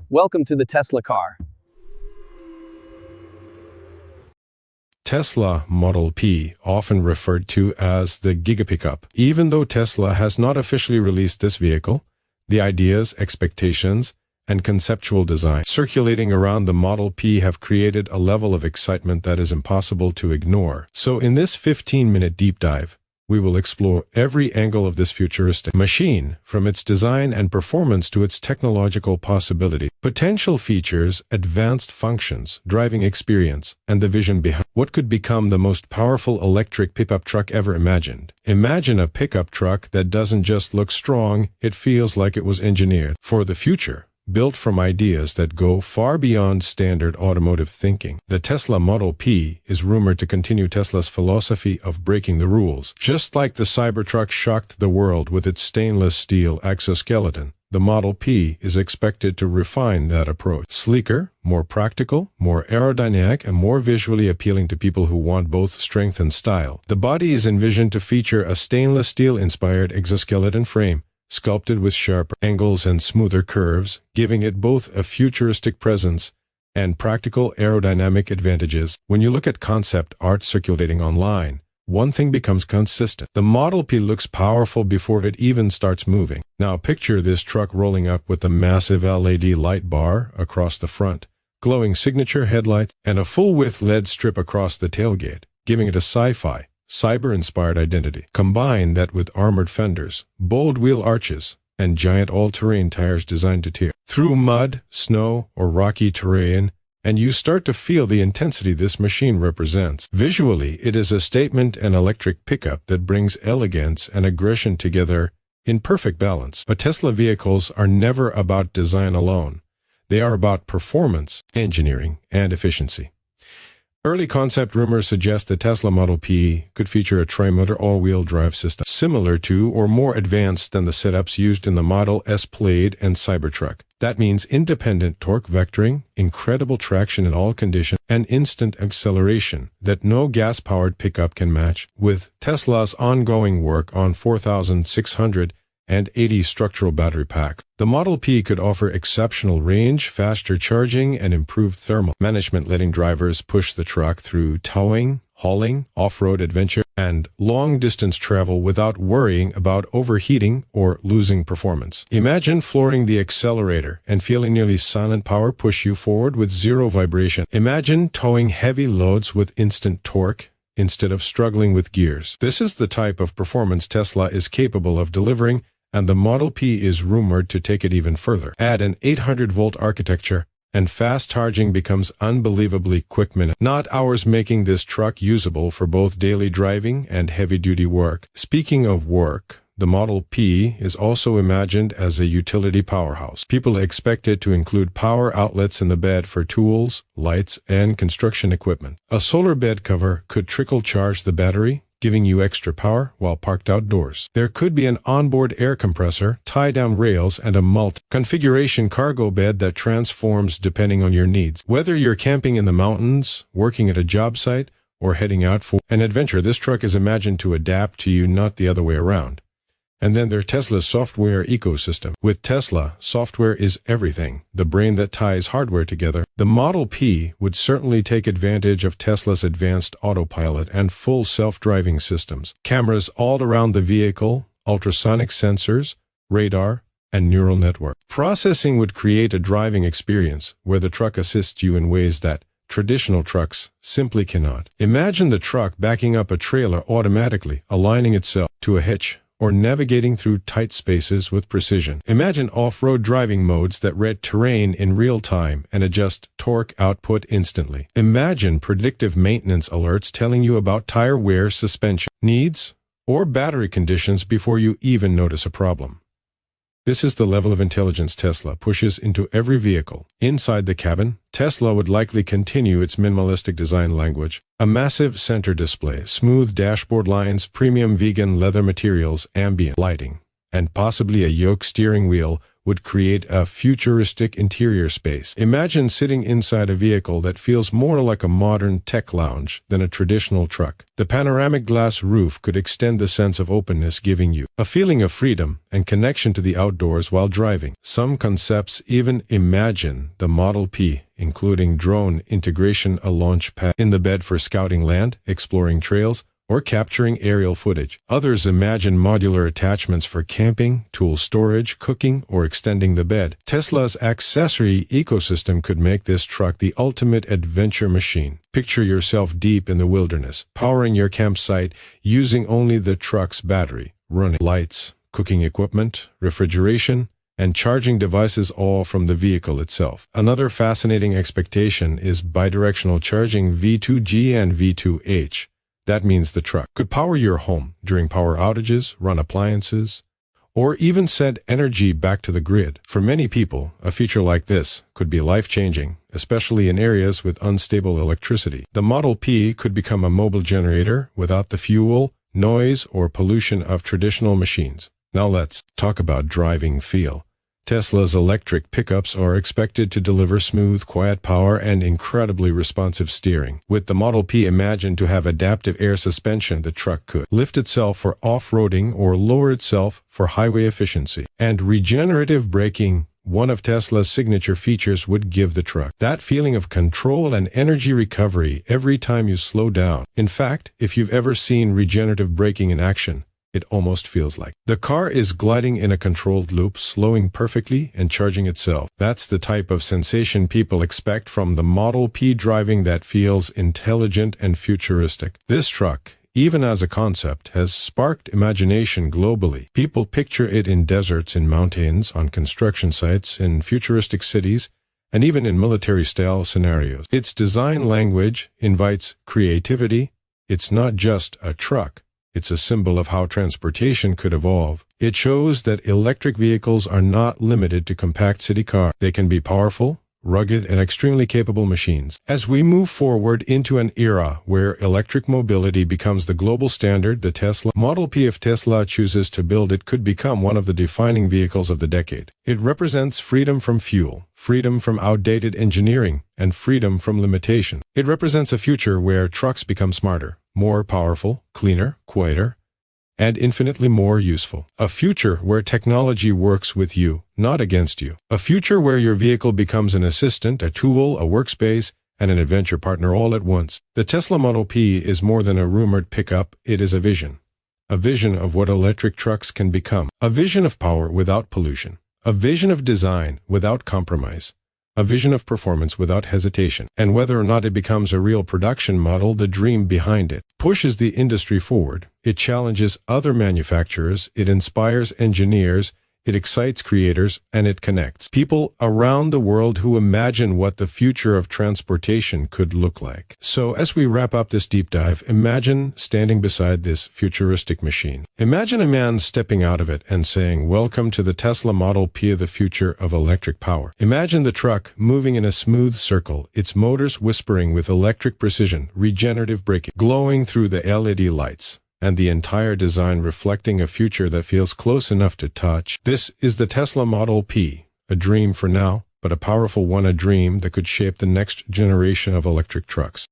Welcome to the Tesla car. Tesla Model P, often referred to as the Giga Pickup. Even though Tesla has not officially released this vehicle, the ideas, expectations, and conceptual design circulating around the Model P have created a level of excitement that is impossible to ignore. So in this 15-minute deep dive, we will explore every angle of this futuristic machine, from its design and performance to its technological possibility, potential features, advanced functions, driving experience, and the vision behind what could become the most powerful electric pickup truck ever imagined. Imagine a pickup truck that doesn't just look strong, it feels like it was engineered for the future, built from ideas that go far beyond standard automotive thinking. The Tesla Model P is rumored to continue Tesla's philosophy of breaking the rules. Just like the Cybertruck shocked the world with its stainless steel exoskeleton, the Model P is expected to refine that approach. Sleeker, more practical, more aerodynamic, and more visually appealing to people who want both strength and style. The body is envisioned to feature a stainless steel-inspired exoskeleton frame, sculpted with sharper angles and smoother curves, giving it both a futuristic presence and practical aerodynamic advantages. When you look at concept art circulating online, one thing becomes consistent. The Model P looks powerful before it even starts moving. Now picture this truck rolling up with a massive LED light bar across the front, glowing signature headlights, and a full-width LED strip across the tailgate, giving it a sci-fi, cyber-inspired identity. Combine that with armored fenders, bold wheel arches, and giant all-terrain tires designed to tear through mud, snow, or rocky terrain, and you start to feel the intensity this machine represents. Visually, it is a statement, an electric pickup that brings elegance and aggression together in perfect balance. But Tesla vehicles are never about design alone. They are about performance, engineering, and efficiency. Early concept rumors suggest the Tesla Model P could feature a tri-motor all-wheel drive system, similar to or more advanced than the setups used in the Model S Plaid and Cybertruck. That means independent torque vectoring, incredible traction in all conditions, and instant acceleration that no gas-powered pickup can match. With Tesla's ongoing work on 4,680 structural battery packs, the Model P could offer exceptional range, faster charging, and improved thermal management, letting drivers push the truck through towing, hauling, off-road adventure, and long-distance travel without worrying about overheating or losing performance. Imagine flooring the accelerator and feeling nearly silent power push you forward with zero vibration. Imagine towing heavy loads with instant torque instead of struggling with gears. This is the type of performance Tesla is capable of delivering, and the Model P is rumored to take it even further. Add an 800-volt architecture, and fast charging becomes unbelievably quick, minutes, not hours, making this truck usable for both daily driving and heavy-duty work. Speaking of work, the Model P is also imagined as a utility powerhouse. People expect it to include power outlets in the bed for tools, lights, and construction equipment. A solar bed cover could trickle charge the battery, giving you extra power while parked outdoors. There could be an onboard air compressor, tie-down rails, and a multi-configuration cargo bed that transforms depending on your needs. Whether you're camping in the mountains, working at a job site, or heading out for an adventure, this truck is imagined to adapt to you, not the other way around. And then there's Tesla's software ecosystem. With Tesla, software is everything, the brain that ties hardware together. The Model P would certainly take advantage of Tesla's advanced Autopilot and full self-driving systems. Cameras all around the vehicle, ultrasonic sensors, radar, and neural network processing would create a driving experience where the truck assists you in ways that traditional trucks simply cannot. Imagine the truck backing up a trailer automatically, aligning itself to a hitch, or navigating through tight spaces with precision. Imagine off-road driving modes that read terrain in real time and adjust torque output instantly. Imagine predictive maintenance alerts telling you about tire wear, suspension needs, or battery conditions before you even notice a problem. This is the level of intelligence Tesla pushes into every vehicle. Inside the cabin, Tesla would likely continue its minimalistic design language. A massive center display, smooth dashboard lines, premium vegan leather materials, ambient lighting, and possibly a yoke steering wheel would create a futuristic interior space. Imagine sitting inside a vehicle that feels more like a modern tech lounge than a traditional truck. The panoramic glass roof could extend the sense of openness, giving you a feeling of freedom and connection to the outdoors while driving. Some concepts even imagine the Model P, including drone integration, a launch pad in the bed for scouting land, exploring trails, or capturing aerial footage. Others imagine modular attachments for camping, tool storage, cooking, or extending the bed. Tesla's accessory ecosystem could make this truck the ultimate adventure machine. Picture yourself deep in the wilderness, powering your campsite using only the truck's battery, running lights, cooking equipment, refrigeration, and charging devices, all from the vehicle itself. Another fascinating expectation is bidirectional charging, V2G and V2H. That means the truck could power your home during power outages, run appliances, or even send energy back to the grid. For many people, a feature like this could be life-changing, especially in areas with unstable electricity. The Model P could become a mobile generator without the fuel, noise, or pollution of traditional machines. Now let's talk about driving feel. Tesla's electric pickups are expected to deliver smooth, quiet power and incredibly responsive steering. With the Model P imagined to have adaptive air suspension, the truck could lift itself for off-roading or lower itself for highway efficiency. And regenerative braking, one of Tesla's signature features, would give the truck that feeling of control and energy recovery every time you slow down. In fact, if you've ever seen regenerative braking in action, it almost feels like the car is gliding in a controlled loop, slowing perfectly and charging itself. That's the type of sensation people expect from the Model P, driving that feels intelligent and futuristic. This truck, even as a concept, has sparked imagination globally. People picture it in deserts, in mountains, on construction sites, in futuristic cities, and even in military-style scenarios. Its design language invites creativity. It's not just a truck. It's a symbol of how transportation could evolve. It shows that electric vehicles are not limited to compact city cars. They can be powerful, rugged, and extremely capable machines. As we move forward into an era where electric mobility becomes the global standard, the Tesla Model P, if Tesla chooses to build it, could become one of the defining vehicles of the decade. It represents freedom from fuel, freedom from outdated engineering, and freedom from limitation. It represents a future where trucks become smarter, more powerful, cleaner, quieter, and infinitely more useful. A future where technology works with you, not against you. A future where your vehicle becomes an assistant, a tool, a workspace, and an adventure partner all at once. The Tesla Model P is more than a rumored pickup. It is a vision. A vision of what electric trucks can become. A vision of power without pollution. A vision of design without compromise. A vision of performance without hesitation. And whether or not it becomes a real production model, the dream behind it pushes the industry forward. It challenges other manufacturers, it inspires engineers, it excites creators, and it connects people around the world who imagine what the future of transportation could look like. So as we wrap up this deep dive, imagine standing beside this futuristic machine. Imagine a man stepping out of it and saying, "Welcome to the Tesla Model P, the future of electric power." Imagine the truck moving in a smooth circle, its motors whispering with electric precision, regenerative braking glowing through the LED lights, and the entire design reflecting a future that feels close enough to touch. This is the Tesla Model P, a dream for now, but a powerful one, a dream that could shape the next generation of electric trucks.